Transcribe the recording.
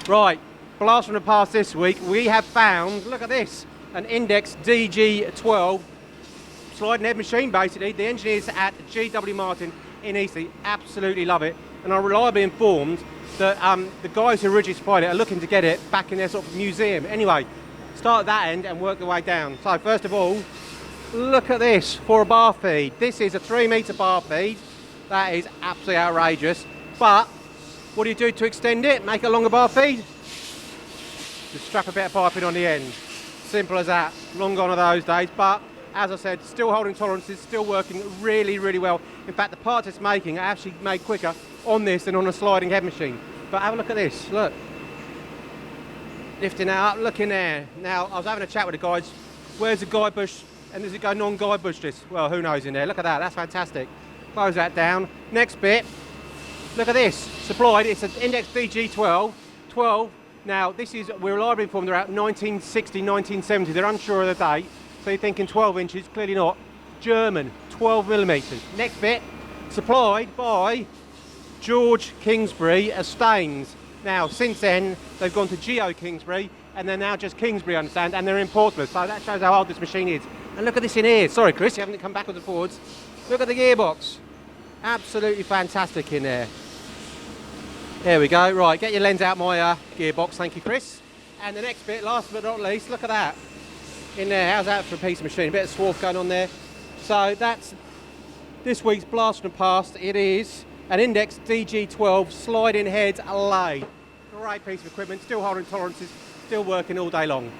Right, blast from the past this week. We have found, look at this, an Index DG12 sliding head machine basically. The engineers at GW Martin in Eastleigh absolutely love it, and are reliably informed that the guys who originally supplied it are looking to get it back in their sort of museum. Anyway, start at that end and work the way down. So first of all, look at this for a bar feed. This is a 3-metre bar feed. That is absolutely outrageous. But what do you do to extend it? Make a longer bar feed? Just strap a bit of piping on the end. Simple as that. Long gone are those days. But as I said, still holding tolerances, still working really, really well. In fact, the parts it's making are actually made quicker on this than on a sliding head machine. But have a look at this. Look. Lifting that up. Look in there. Now, I was having a chat with the guys. Where's the guide bush? And does it go non-guide bush this? Well, who knows in there. Look at that. That's fantastic. Close that down. Next bit. Look at this. Supplied. It's an Index DG12. 12. Now, this is, we're reliably informed they're out 1960, 1970. They're unsure of the date. So you're thinking 12 inches. Clearly not. German. 12 millimetres. Next bit. Supplied by George Kingsbury as Staines. Now, since then, they've gone to Geo Kingsbury, and they're now just Kingsbury, I understand, and they're in Portsmouth. So that shows how old this machine is. And look at this in here. Sorry, Chris, you haven't come backwards and forwards. Look at the gearbox. Absolutely fantastic in there. There we go. Right, get your lens out my gearbox. Thank you, Chris. And the next bit, last but not least, look at that. In there, how's that for a piece of machine? A bit of swarf going on there. So that's this week's Blast from the Past. It is an Index DG12 sliding head lathe. Great piece of equipment, still holding tolerances, still working all day long.